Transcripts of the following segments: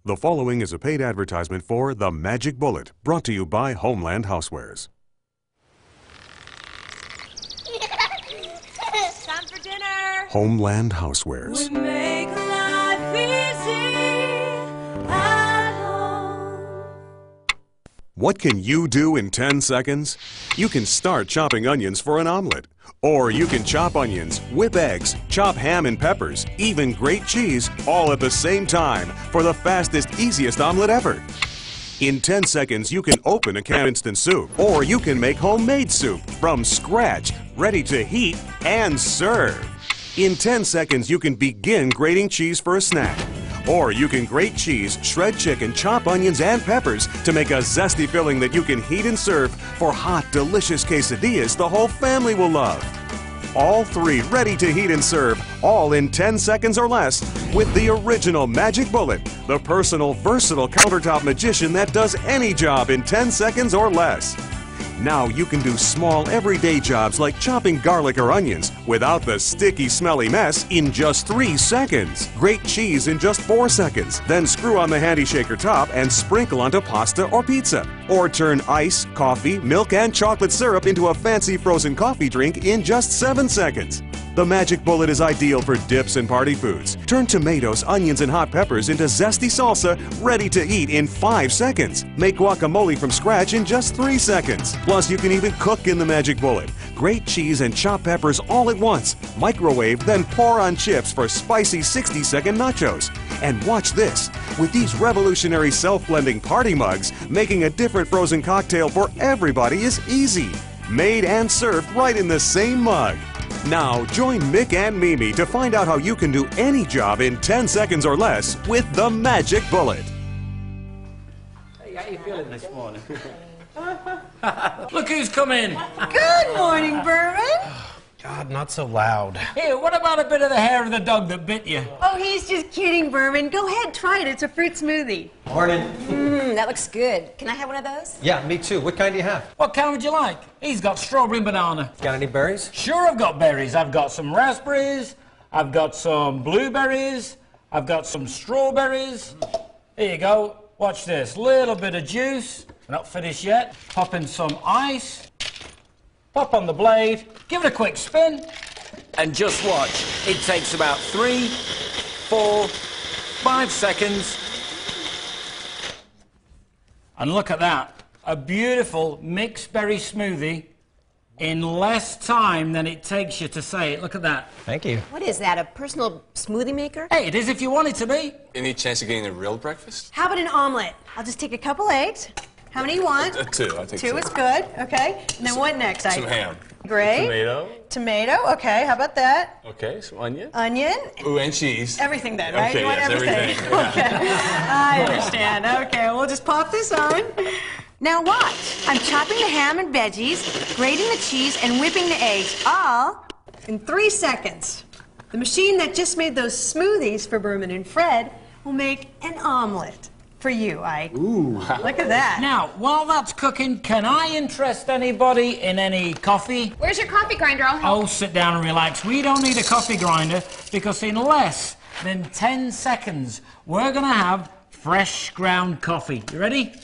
The following is a paid advertisement for The Magic Bullet, brought to you by Homeland Housewares. Time for dinner! Homeland Housewares. We make life easy at home. What can you do in 10 seconds? You can start chopping onions for an omelet. Or you can chop onions, whip eggs, chop ham and peppers, even grate cheese, all at the same time for the fastest, easiest omelet ever. In 10 seconds, you can open a can of instant soup, or you can make homemade soup from scratch, ready to heat and serve. In 10 seconds, you can begin grating cheese for a snack. Or you can grate cheese, shred chicken, chop onions and peppers to make a zesty filling that you can heat and serve for hot, delicious quesadillas the whole family will love. All three ready to heat and serve, all in 10 seconds or less, with the original Magic Bullet, the personal, versatile countertop magician that does any job in 10 seconds or less. Now you can do small, everyday jobs like chopping garlic or onions without the sticky, smelly mess in just 3 seconds. Grate cheese in just 4 seconds. Then screw on the handy shaker top and sprinkle onto pasta or pizza. Or turn ice, coffee, milk, and chocolate syrup into a fancy frozen coffee drink in just 7 seconds. The Magic Bullet is ideal for dips and party foods. Turn tomatoes, onions, and hot peppers into zesty salsa ready to eat in 5 seconds. Make guacamole from scratch in just 3 seconds. Plus, you can even cook in the Magic Bullet. Grate cheese and chop peppers all at once. Microwave, then pour on chips for spicy 60-second nachos. And watch this. With these revolutionary self-blending party mugs, making a different frozen cocktail for everybody is easy. Made and served right in the same mug. Now, join Mick and Mimi to find out how you can do any job in 10 seconds or less with the Magic Bullet. Hey, how you feeling this morning? Look who's come in. Good morning, Berman. God, not so loud. Here, what about a bit of the hair of the dog that bit you? Oh, he's just kidding, Berman. Go ahead, try it. It's a fruit smoothie. Morning. That looks good. Can I have one of those? Yeah, me too. What kind do you have? What kind would you like? He's got strawberry and banana. Got any berries? Sure, I've got berries. I've got some raspberries. I've got some blueberries. I've got some strawberries. Here you go. Watch this. Little bit of juice. Not finished yet. Pop in some ice. Pop on the blade. Give it a quick spin. And just watch. It takes about 3, 4, 5 seconds. And look at that. A beautiful mixed berry smoothie in less time than it takes you to say it. Look at that. Thank you. What is that, a personal smoothie maker? Hey, it is if you want it to be. Any chance of getting a real breakfast? How about an omelet? I'll just take a couple eggs. How many you want? 2. I think 2 is good. Okay. And then what next? Some ham. Great. Tomato. Tomato. Okay. How about that? Okay, some onion. Onion. Ooh, and cheese. Everything then, right? Okay, You want yes, everything. everything. Okay. I understand. Okay. We'll just pop this on. Now watch. I'm chopping the ham and veggies, grating the cheese, and whipping the eggs, all in 3 seconds. The machine that just made those smoothies for Berman and Fred will make an omelet for you, Ike. Ooh. Look at that. Now, while that's cooking, can I interest anybody in any coffee? Where's your coffee grinder? I'll help. Oh, sit down and relax. We don't need a coffee grinder because in less than 10 seconds, we're going to have fresh ground coffee. You ready?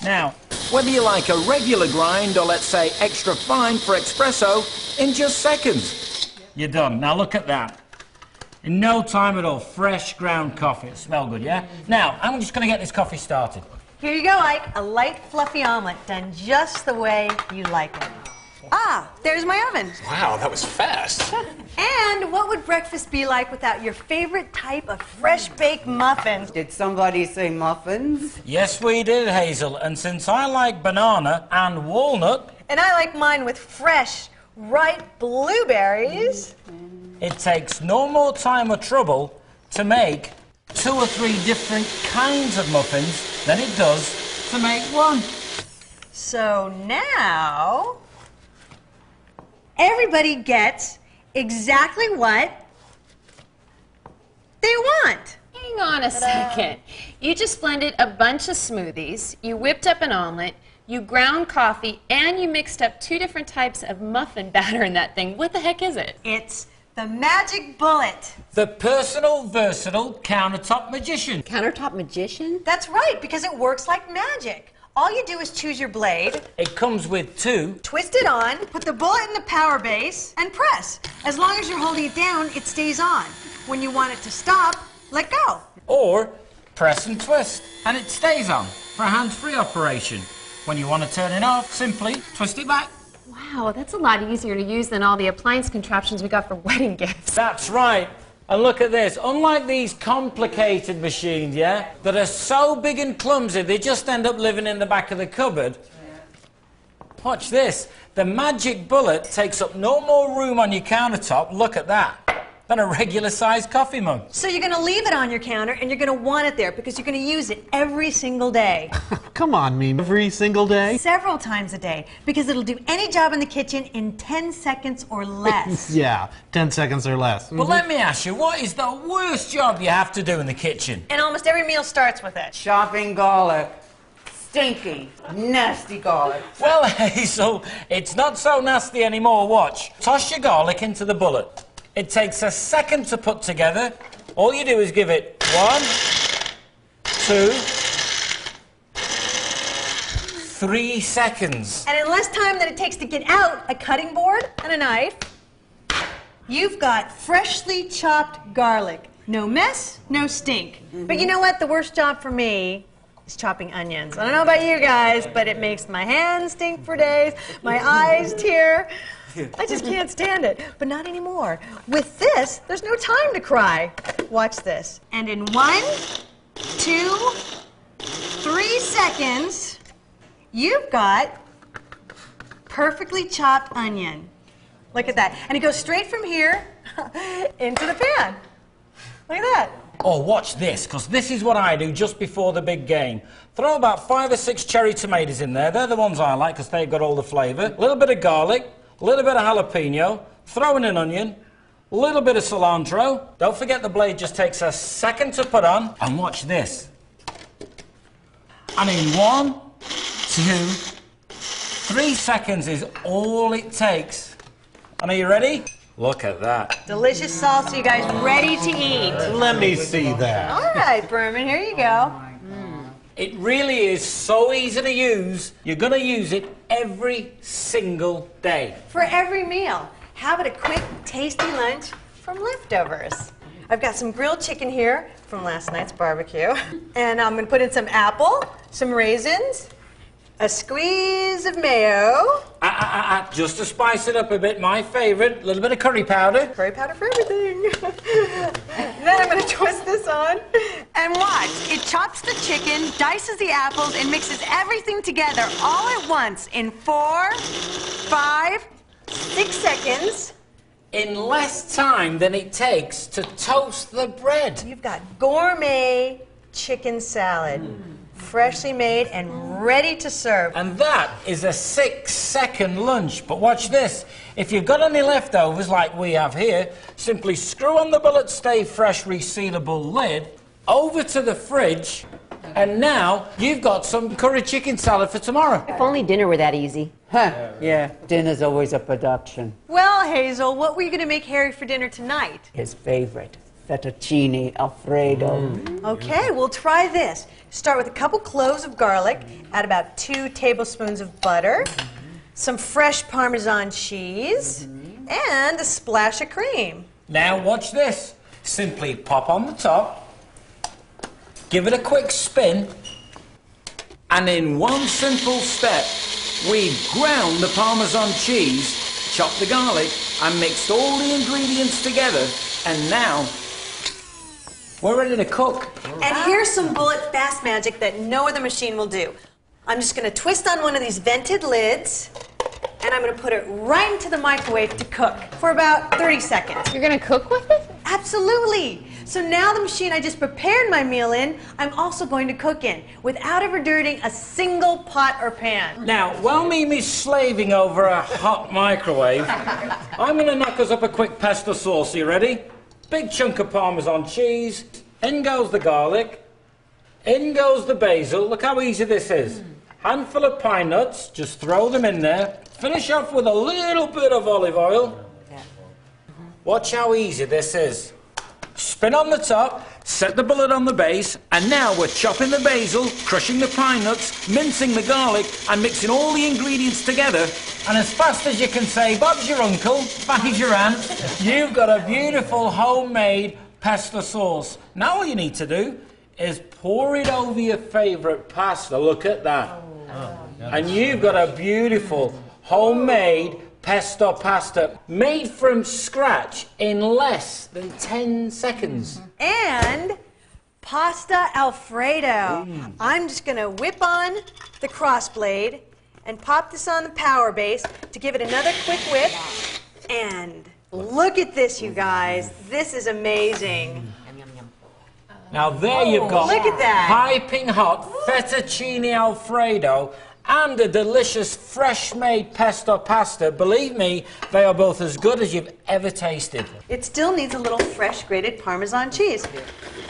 Now, whether you like a regular grind or let's say extra fine for espresso, in just seconds, you're done. Now look at that. In no time at all, fresh ground coffee. It smells good, yeah? Now, I'm just going to get this coffee started. Here you go, Ike. A light, fluffy omelet done just the way you like it. Ah, there's my oven. Wow, that was fast. And what would breakfast be like without your favorite type of fresh-baked muffins? Did somebody say muffins? Yes, we did, Hazel. And since I like banana and walnut, And I like mine with fresh, ripe blueberries. it takes no more time or trouble to make 2 or 3 different kinds of muffins than it does to make one. So now, everybody gets exactly what they want. Hang on a second. You just blended a bunch of smoothies, you whipped up an omelet, you ground coffee, and you mixed up 2 different types of muffin batter in that thing. What the heck is it? It's The magic bullet. The personal, versatile countertop magician. Countertop magician? That's right, because it works like magic. All you do is choose your blade, It comes with two. twist it on, put the bullet in the power base, and press. As long as you're holding it down, it stays on. When you want it to stop, let go. Or press and twist, and it stays on for a hands-free operation. When you want to turn it off, simply twist it back. Wow, that's a lot easier to use than all the appliance contraptions we got for wedding gifts. That's right. And look at this. Unlike these complicated machines, yeah, that are so big and clumsy, they just end up living in the back of the cupboard. Watch this. The magic bullet takes up no more room on your countertop, look at that, than a regular-sized coffee mug. So you're going to leave it on your counter, and you're going to want it there because you're going to use it every single day. Come on, Mimi. Every single day? Several times a day, because it'll do any job in the kitchen in 10 seconds or less. Yeah, 10 seconds or less. But let me ask you, what is the worst job you have to do in the kitchen? And almost every meal starts with it. Chopping garlic. Stinky, nasty garlic. Well, Hazel, it's not so nasty anymore. Watch. Toss your garlic into the bullet. It takes a second to put together. All you do is give it 1, 2, 3 seconds. And in less time than it takes to get out a cutting board and a knife, you've got freshly chopped garlic. No mess, no stink. But you know what? The worst job for me is chopping onions. I don't know about you guys, but it makes my hands stink for days, my eyes tear. I just can't stand it. But not anymore. With this, there's no time to cry. Watch this. And in 1, 2, 3 seconds, you've got perfectly chopped onion. Look at that. And it goes straight from here into the pan. Look at that. Oh, watch this, because this is what I do just before the big game. Throw about 5 or 6 cherry tomatoes in there. They're the ones I like, because they've got all the flavour. A little bit of garlic, a little bit of jalapeno, throw in an onion, a little bit of cilantro. Don't forget the blade just takes a second to put on. And watch this. And in 1, 2, 3 seconds is all it takes. And are you ready? Look at that. Delicious salsa, you guys, ready to eat. Let me see that. All right, Berman, here you go. It really is so easy to use. You're going to use it every single day. For every meal, have it a quick, tasty lunch from leftovers. I've got some grilled chicken here from last night's barbecue. And I'm going to put in some apple, some raisins, a squeeze of mayo. Just to spice it up a bit, my favourite, a little bit of curry powder. Curry powder for everything. Then I'm going to twist this on. And watch, it chops the chicken, dices the apples, and mixes everything together all at once in 4, 5, 6 seconds. In less time than it takes to toast the bread. You've got gourmet chicken salad. Freshly made and ready to serve. And that is a 6-second lunch. But watch this. If you've got any leftovers like we have here, simply screw on the bullet stay fresh resealable lid, over to the fridge, and now you've got some curry chicken salad for tomorrow. If only dinner were that easy. Huh, yeah, dinner's always a production. Well, Hazel, what were you going to make Harry for dinner tonight? His favorite, fettuccine alfredo. Okay, we'll try this. Start with a couple cloves of garlic, add about 2 tablespoons of butter, some fresh Parmesan cheese, and a splash of cream. Now watch this. Simply pop on the top, give it a quick spin, and in one simple step, we've ground the Parmesan cheese, chopped the garlic, and mixed all the ingredients together, and now we're ready to cook. And here's some bullet fast magic that no other machine will do. I'm just going to twist on one of these vented lids, and I'm going to put it right into the microwave to cook for about 30 seconds. You're going to cook with it? Absolutely. So now the machine I just prepared my meal in, I'm also going to cook in without ever dirtying a single pot or pan. Now, while Mimi's slaving over a hot microwave, I'm going to knock us up a quick pesto sauce. Are you ready? Big chunk of Parmesan cheese. In goes the garlic. In goes the basil. Look how easy this is. Handful of pine nuts. Just throw them in there. Finish off with a little bit of olive oil. Watch how easy this is. Spin on the top, set the bullet on the base, and now we're chopping the basil, crushing the pine nuts, mincing the garlic, and mixing all the ingredients together. And as fast as you can say, Bob's your uncle, Fatty's your aunt, you've got a beautiful homemade pesto sauce. Now all you need to do is pour it over your favourite pasta. Look at that. And you've got a beautiful homemade pesto pasta made from scratch in less than 10 seconds. And pasta Alfredo. I'm just going to whip on the crossblade and pop this on the power base to give it another quick whip. And look at this, you guys. This is amazing. Now there you've got Look at that. piping hot fettuccine Alfredo and a delicious fresh-made pesto pasta. Believe me, they are both as good as you've ever tasted. It still needs a little fresh grated Parmesan cheese.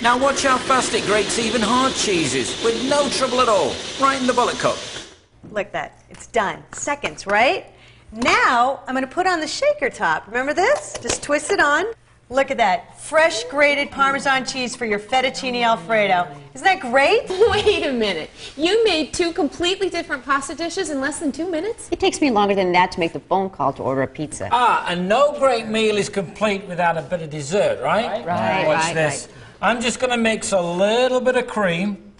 Now watch how fast it grates even hard cheeses with no trouble at all, right in the bullet cup. Look at that. It's done. Seconds, right? Now, I'm going to put on the shaker top. Remember this? Just twist it on. Look at that. Fresh grated Parmesan cheese for your fettuccine Alfredo. Isn't that great? Wait a minute. You made two completely different pasta dishes in less than 2 minutes? It takes me longer than that to make the phone call to order a pizza. And no great meal is complete without a bit of dessert, right? Right, Watch right, this. I'm just going to mix a little bit of cream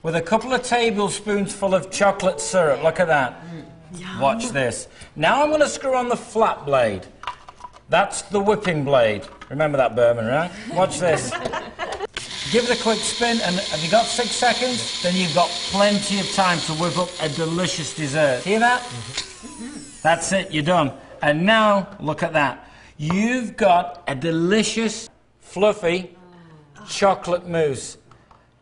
with a couple of tablespoons full of chocolate syrup. Look at that. Watch this. Now I'm going to screw on the flat blade. That's the whipping blade. Remember that, Berman, right? Watch this. Give it a quick spin, and have you got 6 seconds? Then you've got plenty of time to whip up a delicious dessert. Hear that? That's it, you're done. And now, look at that. You've got a delicious, fluffy chocolate mousse.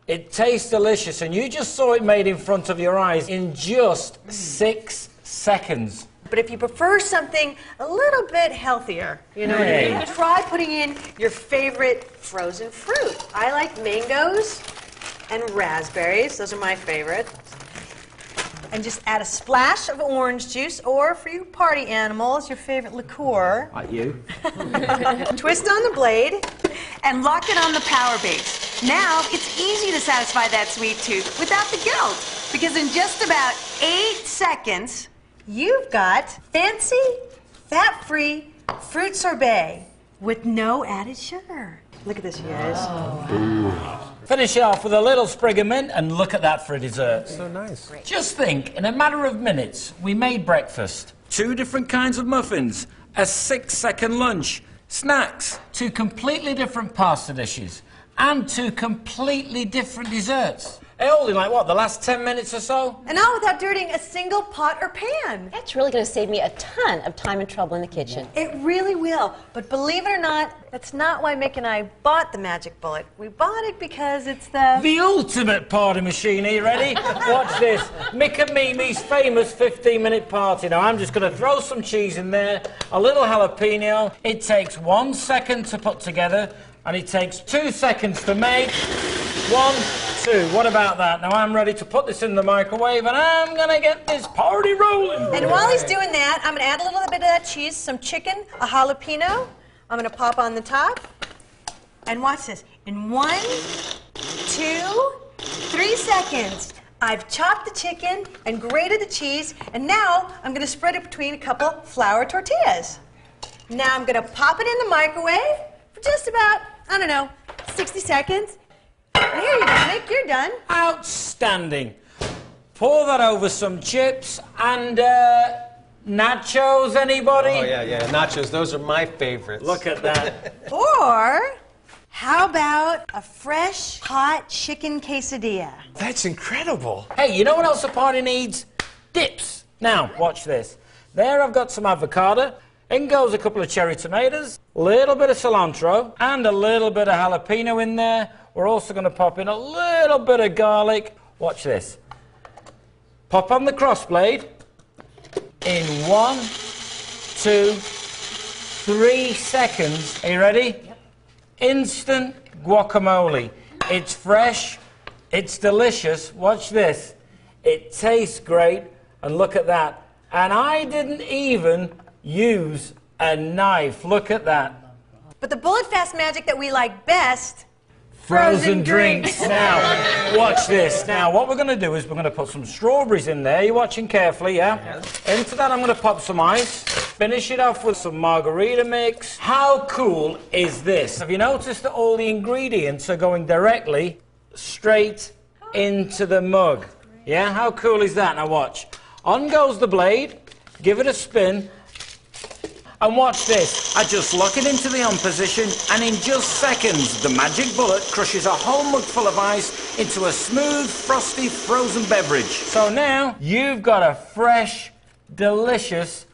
It tastes delicious, and you just saw it made in front of your eyes in just 6 seconds. But if you prefer something a little bit healthier, you know what I mean? Try putting in your favorite frozen fruit. I like mangoes and raspberries. Those are my favorite. And just add a splash of orange juice, or for you party animals, your favorite liqueur. Like you. Twist on the blade and lock it on the power base. Now it's easy to satisfy that sweet tooth without the guilt, because in just about 8 seconds, you've got fancy, fat-free fruit sorbet with no added sugar. Look at this, you guys. Finish it off with a little sprig of mint, and look at that for a dessert. So nice. Just think, in a matter of minutes, we made breakfast, 2 different kinds of muffins, a 6-second lunch, snacks, 2 completely different pasta dishes, and 2 completely different desserts. All in, like, what, the last 10 minutes or so? And all without dirtying a single pot or pan. That's really going to save me a ton of time and trouble in the kitchen. It really will. But believe it or not, that's not why Mick and I bought the Magic Bullet. We bought it because it's The ultimate party machine. Are you ready? Watch this. Mick and Mimi's famous 15-minute party. Now, I'm just going to throw some cheese in there, a little jalapeno. It takes 1 second to put together, and it takes 2 seconds to make. 1, 2. What about that? Now I'm ready to put this in the microwave, and I'm gonna get this party rolling. And while he's doing that, I'm gonna add a little bit of that cheese, some chicken, a jalapeno. I'm gonna pop on the top. And watch this. In 1, 2, 3 seconds, I've chopped the chicken and grated the cheese, and now I'm gonna spread it between a couple flour tortillas. Now I'm gonna pop it in the microwave for just about, I don't know, 60 seconds. Here you go, Mick, you're done. Outstanding. Pour that over some chips and nachos, anybody? Oh, yeah. Nachos, those are my favorites. Look at that. Or how about a fresh, hot chicken quesadilla? That's incredible. Hey, you know what else a party needs? Dips. Now, watch this. There I've got some avocado. In goes a couple of cherry tomatoes, a little bit of cilantro, and a little bit of jalapeno in there. We're also going to pop in a little bit of garlic. Watch this. Pop on the crossblade in 1, 2, 3 seconds. Are you ready? Yep. Instant guacamole. It's fresh. It's delicious. Watch this. It tastes great. And look at that. And I didn't even use a knife. Look at that. But the bullet fast magic that we like best, Frozen drinks. Now, watch this. Now, what we're going to do is we're going to put some strawberries in there. You're watching carefully, yeah? Yes. Into that, I'm going to pop some ice. Finish it off with some margarita mix. How cool is this? Have you noticed that all the ingredients are going directly straight into the mug? Yeah? How cool is that? Now, watch. On goes the blade. Give it a spin. And watch this. I just lock it into the on position, and in just seconds, the magic bullet crushes a whole mug full of ice into a smooth, frosty, frozen beverage. So now, you've got a fresh, delicious,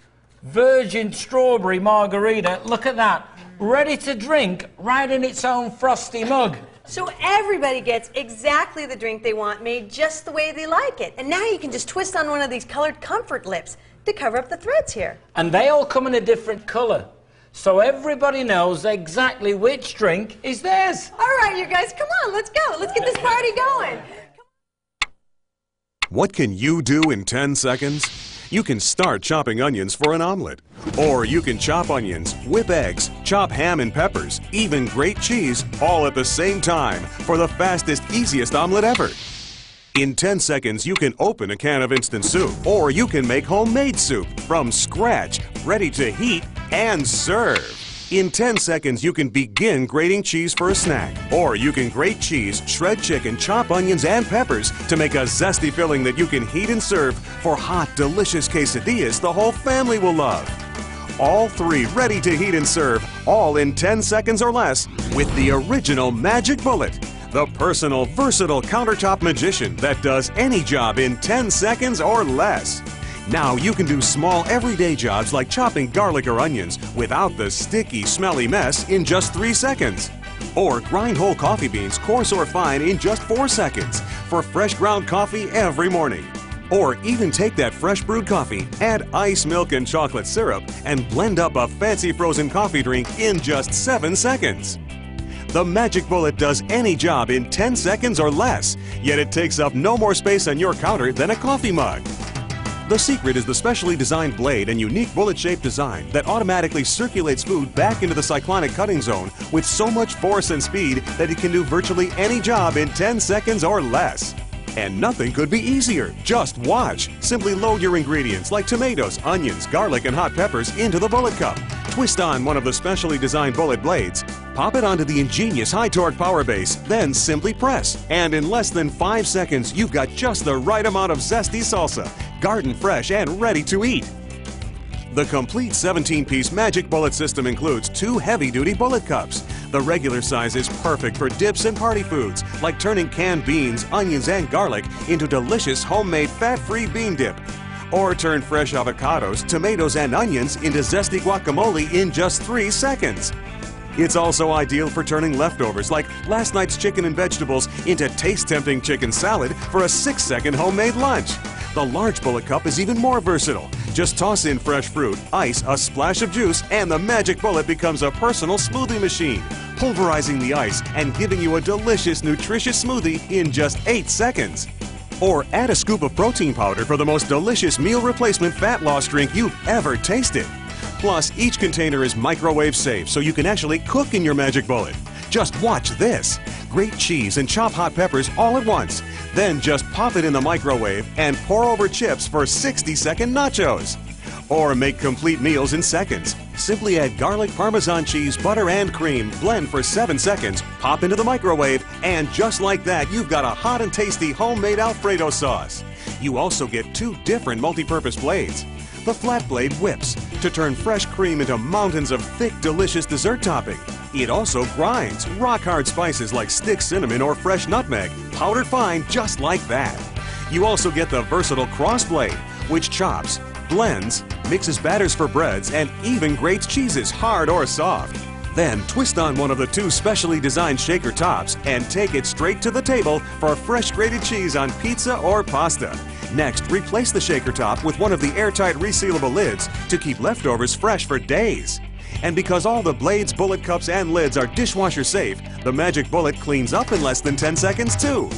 virgin strawberry margarita. Look at that. Ready to drink right in its own frosty mug. so everybody gets exactly the drink they want, made just the way they like it. And now you can just twist on one of these colored comfort lips to cover up the threads here. And they all come in a different color, so everybody knows exactly which drink is theirs. All right, you guys, come on, let's go. Let's get this party going. What can you do in 10 seconds? You can start chopping onions for an omelet. Or you can chop onions, whip eggs, chop ham and peppers, even grate cheese, all at the same time for the fastest, easiest omelet ever. In 10 seconds, you can open a can of instant soup, or you can make homemade soup from scratch, ready to heat and serve. In 10 seconds, you can begin grating cheese for a snack, or you can grate cheese, shred chicken, chop onions and peppers to make a zesty filling that you can heat and serve for hot, delicious quesadillas the whole family will love. All three ready to heat and serve, all in 10 seconds or less, with the original Magic Bullet. The personal, versatile countertop magician that does any job in 10 seconds or less. Now you can do small everyday jobs like chopping garlic or onions without the sticky, smelly mess in just 3 seconds. Or grind whole coffee beans, coarse or fine, in just 4 seconds for fresh ground coffee every morning. Or even take that fresh brewed coffee, add ice, milk, and chocolate syrup, and blend up a fancy frozen coffee drink in just 7 seconds. The Magic Bullet does any job in 10 seconds or less, yet it takes up no more space on your counter than a coffee mug. The secret is the specially designed blade and unique bullet-shaped design that automatically circulates food back into the cyclonic cutting zone with so much force and speed that it can do virtually any job in 10 seconds or less. And nothing could be easier. Just watch. Simply load your ingredients like tomatoes, onions, garlic, and hot peppers into the bullet cup. Twist on one of the specially designed bullet blades. Pop it onto the ingenious high-torque power base, then simply press. And in less than 5 seconds, you've got just the right amount of zesty salsa, garden fresh and ready to eat. The complete 17-piece Magic Bullet system includes 2 heavy-duty bullet cups. The regular size is perfect for dips and party foods, like turning canned beans, onions, and garlic into delicious homemade fat-free bean dip. Or turn fresh avocados, tomatoes, and onions into zesty guacamole in just 3 seconds. It's also ideal for turning leftovers like last night's chicken and vegetables into taste-tempting chicken salad for a 6-second homemade lunch. The large bullet cup is even more versatile. Just toss in fresh fruit, ice, a splash of juice, and the Magic Bullet becomes a personal smoothie machine, pulverizing the ice and giving you a delicious, nutritious smoothie in just 8 seconds. Or add a scoop of protein powder for the most delicious meal replacement fat loss drink you've ever tasted. Plus, each container is microwave safe, so you can actually cook in your Magic Bullet. Just watch this. Grate cheese and chop hot peppers all at once. Then just pop it in the microwave and pour over chips for 60-second nachos. Or make complete meals in seconds. Simply add garlic, Parmesan cheese, butter, and cream, blend for 7 seconds, pop into the microwave, and just like that, you've got a hot and tasty homemade Alfredo sauce. You also get 2 different multi-purpose blades. The flat blade whips to turn fresh cream into mountains of thick, delicious dessert topping. It also grinds rock-hard spices like stick cinnamon or fresh nutmeg, powdered fine just like that. You also get the versatile cross blade, which chops, blends, mixes batters for breads, and even grates cheeses, hard or soft. Then twist on one of the 2 specially designed shaker tops and take it straight to the table for fresh grated cheese on pizza or pasta. Next, replace the shaker top with one of the airtight resealable lids to keep leftovers fresh for days. And because all the blades, bullet cups, and lids are dishwasher safe, the Magic Bullet cleans up in less than 10 seconds too.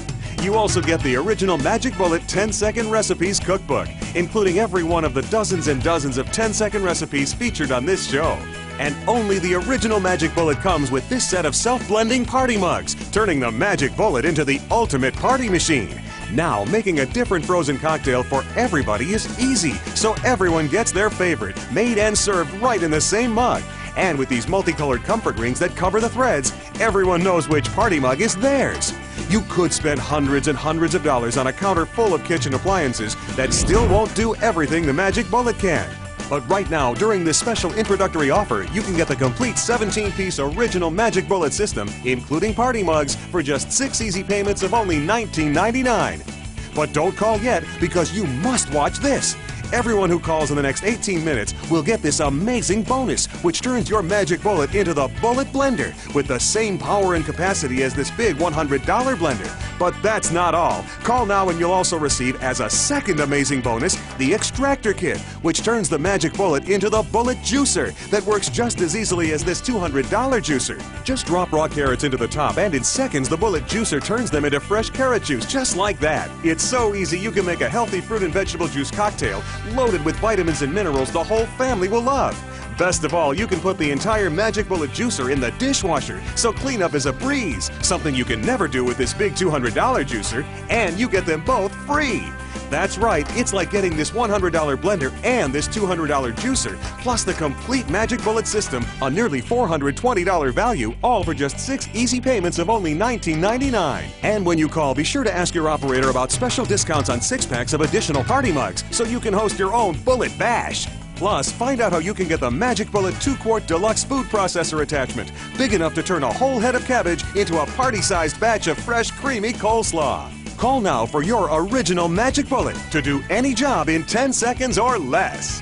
You also get the original Magic Bullet 10-second recipes cookbook, including every one of the dozens and dozens of 10-second recipes featured on this show. And only the original Magic Bullet comes with this set of self-blending party mugs, turning the Magic Bullet into the ultimate party machine. Now, making a different frozen cocktail for everybody is easy, so everyone gets their favorite, made and served right in the same mug. And with these multicolored comfort rings that cover the threads, everyone knows which party mug is theirs. You could spend hundreds and hundreds of dollars on a counter full of kitchen appliances that still won't do everything the Magic Bullet can. But right now, during this special introductory offer, you can get the complete 17-piece original Magic Bullet system, including party mugs, for just 6 easy payments of only $19.99. But don't call yet, because you must watch this. Everyone who calls in the next 18 minutes will get this amazing bonus, which turns your Magic Bullet into the Bullet Blender with the same power and capacity as this big $100 blender. But that's not all. Call now and you'll also receive, as a second amazing bonus, the Extractor Kit, which turns the Magic Bullet into the Bullet Juicer that works just as easily as this $200 juicer. Just drop raw carrots into the top, and in seconds the Bullet Juicer turns them into fresh carrot juice, just like that. It's so easy you can make a healthy fruit and vegetable juice cocktail loaded with vitamins and minerals the whole family will love. Best of all, you can put the entire Magic Bullet juicer in the dishwasher, so cleanup is a breeze, something you can never do with this big $200 juicer, and you get them both free. That's right, it's like getting this $100 blender and this $200 juicer, plus the complete Magic Bullet system, a nearly $420 value, all for just 6 easy payments of only $19.99. And when you call, be sure to ask your operator about special discounts on 6-packs of additional party mugs, so you can host your own Bullet Bash. Plus, find out how you can get the Magic Bullet 2-quart deluxe food processor attachment, big enough to turn a whole head of cabbage into a party-sized batch of fresh, creamy coleslaw. Call now for your original Magic Bullet to do any job in 10 seconds or less.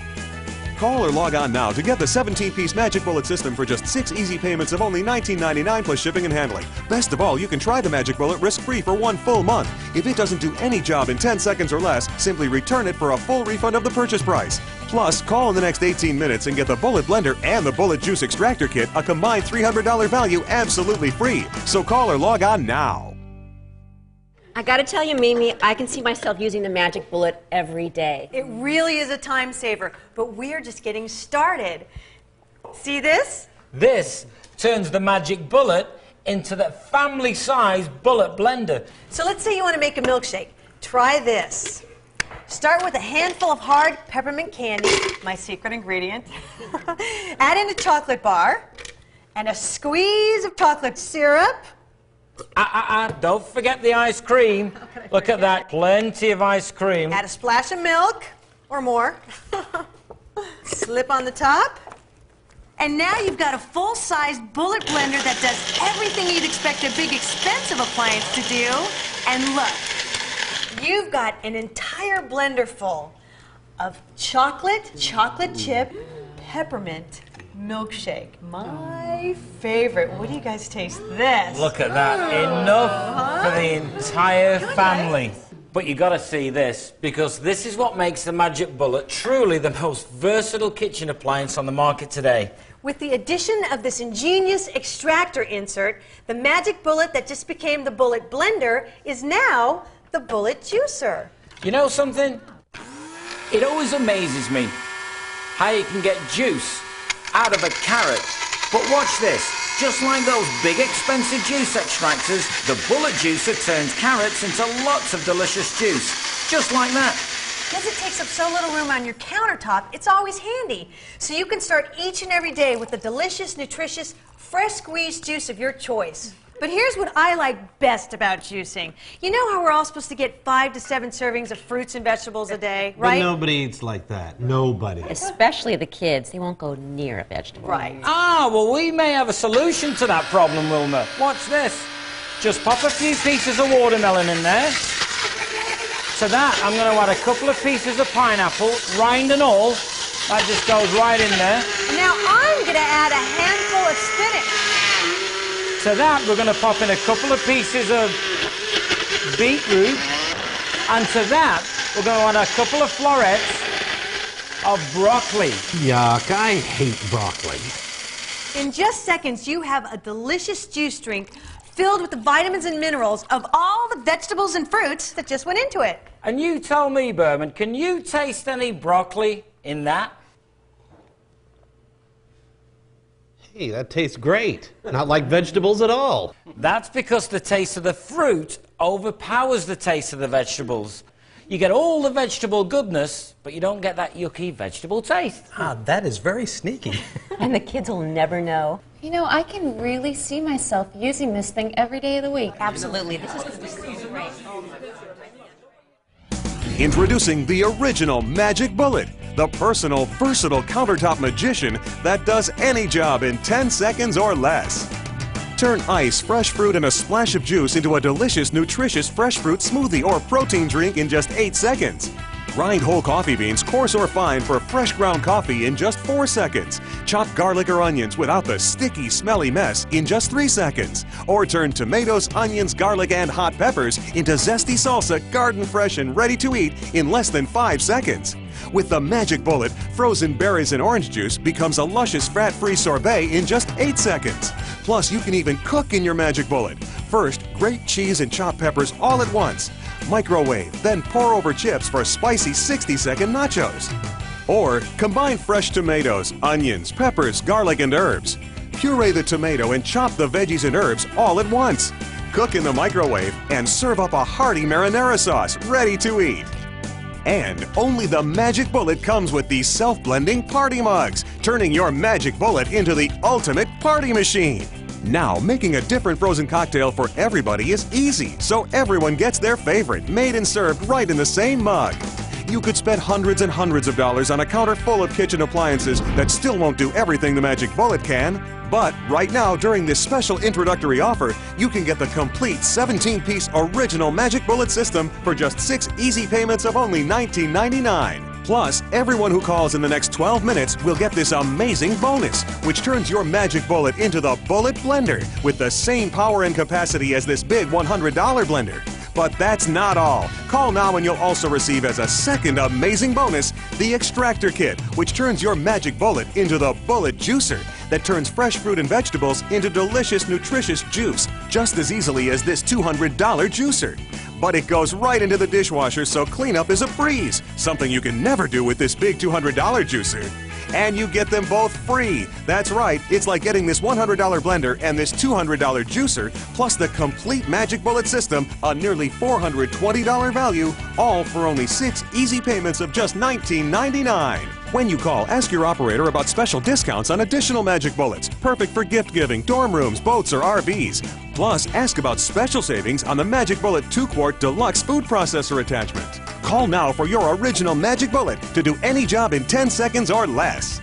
Call or log on now to get the 17-piece Magic Bullet system for just 6 easy payments of only $19.99 plus shipping and handling. Best of all, you can try the Magic Bullet risk-free for 1 full month. If it doesn't do any job in 10 seconds or less, simply return it for a full refund of the purchase price. Plus, call in the next 18 minutes and get the Bullet Blender and the Bullet Juice Extractor Kit, a combined $300 value, absolutely free. So call or log on now. I gotta tell you, Mimi, I can see myself using the Magic Bullet every day. It really is a time saver, but we're just getting started. See this? This turns the Magic Bullet into the family-sized Bullet Blender. So let's say you want to make a milkshake. Try this. Start with a handful of hard peppermint candy, my secret ingredient. Add in a chocolate bar and a squeeze of chocolate syrup. Don't forget the ice cream. Look at that, plenty of ice cream. Add a splash of milk, or more. Slip on the top. And now you've got a full-size Bullet Blender that does everything you'd expect a big, expensive appliance to do. And look, you've got an entire blender full of chocolate chip, peppermint milkshake. My favorite. What do you guys taste? This. Look at that. Enough for the entire family. But you gotta see this, because this is what makes the Magic Bullet truly the most versatile kitchen appliance on the market today. With the addition of this ingenious extractor insert, the Magic Bullet that just became the Bullet Blender is now the Bullet Juicer. You know something? It always amazes me how you can get juice out of a carrot. But watch this. Just like those big expensive juice extractors, the Bullet Juicer turns carrots into lots of delicious juice. Just like that. Because it takes up so little room on your countertop, it's always handy. So you can start each and every day with the delicious, nutritious, fresh squeezed juice of your choice. But here's what I like best about juicing. You know how we're all supposed to get 5 to 7 servings of fruits and vegetables a day, right? But nobody eats like that. Nobody. Especially the kids. They won't go near a vegetable. Right. Well, we may have a solution to that problem, Wilma. Watch this. Just pop a few pieces of watermelon in there. To that, I'm going to add a couple of pieces of pineapple, rind and all. That just goes right in there. And now I'm going to add a handful of spinach. To that, we're going to pop in a couple of pieces of beetroot. And to that, we're going to add a couple of florets of broccoli. Yuck, I hate broccoli. In just seconds, you have a delicious juice drink filled with the vitamins and minerals of all the vegetables and fruits that just went into it. And you tell me, Berman, can you taste any broccoli in that? Hey, that tastes great. Not like vegetables at all. That's because the taste of the fruit overpowers the taste of the vegetables. You get all the vegetable goodness, but you don't get that yucky vegetable taste. Ah, that is very sneaky. And the kids will never know. You know, I can really see myself using this thing every day of the week. Absolutely. This is great. Introducing the original Magic Bullet, the personal, versatile countertop magician that does any job in 10 seconds or less. Turn ice, fresh fruit, and a splash of juice into a delicious, nutritious fresh fruit smoothie or protein drink in just 8 seconds. Grind whole coffee beans, coarse or fine, for fresh ground coffee in just 4 seconds. Chop garlic or onions without the sticky, smelly mess in just 3 seconds. Or turn tomatoes, onions, garlic, and hot peppers into zesty salsa, garden fresh and ready to eat in less than 5 seconds. With the Magic Bullet, frozen berries and orange juice becomes a luscious fat-free sorbet in just 8 seconds. Plus, you can even cook in your Magic Bullet. First, grate cheese and chopped peppers all at once. Microwave, then pour over chips for spicy 60-second nachos. Or combine fresh tomatoes, onions, peppers, garlic, and herbs. Puree the tomato and chop the veggies and herbs all at once. Cook in the microwave and serve up a hearty marinara sauce ready to eat. And only the Magic Bullet comes with these self-blending party mugs, turning your Magic Bullet into the ultimate party machine. Now, making a different frozen cocktail for everybody is easy, so everyone gets their favorite, made and served right in the same mug. You could spend hundreds and hundreds of dollars on a counter full of kitchen appliances that still won't do everything the Magic Bullet can. But right now, during this special introductory offer, you can get the complete 17-piece original Magic Bullet system for just 6 easy payments of only $19.99. Plus, everyone who calls in the next 12 minutes will get this amazing bonus, which turns your Magic Bullet into the Bullet Blender with the same power and capacity as this big $100 blender. But that's not all. Call now and you'll also receive as a second amazing bonus the Extractor Kit, which turns your Magic Bullet into the Bullet Juicer that turns fresh fruit and vegetables into delicious, nutritious juice just as easily as this $200 juicer. But it goes right into the dishwasher, so cleanup is a breeze, something you can never do with this big $200 juicer. And you get them both free. That's right, it's like getting this $100 blender and this $200 juicer, plus the complete Magic Bullet system, a nearly $420 value, all for only 6 easy payments of just $19.99. When you call, ask your operator about special discounts on additional Magic Bullets, perfect for gift giving, dorm rooms, boats, or RVs. Plus, ask about special savings on the Magic Bullet 2-quart Deluxe Food Processor attachment. Call now for your original Magic Bullet to do any job in 10 seconds or less.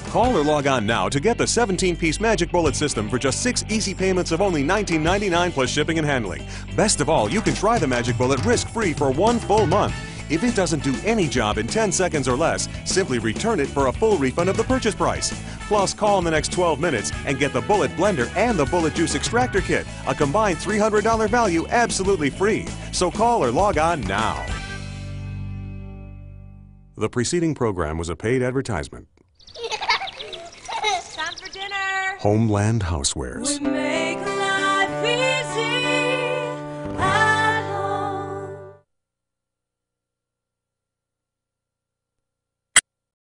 Call or log on now to get the 17-piece Magic Bullet system for just 6 easy payments of only $19.99 plus shipping and handling. Best of all, you can try the Magic Bullet risk-free for 1 full month. If it doesn't do any job in 10 seconds or less, simply return it for a full refund of the purchase price. Plus, call in the next 12 minutes and get the Bullet Blender and the Bullet Juice Extractor Kit, a combined $300 value absolutely free. So call or log on now. The preceding program was a paid advertisement. Time for dinner. Homeland Housewares. We make life easy.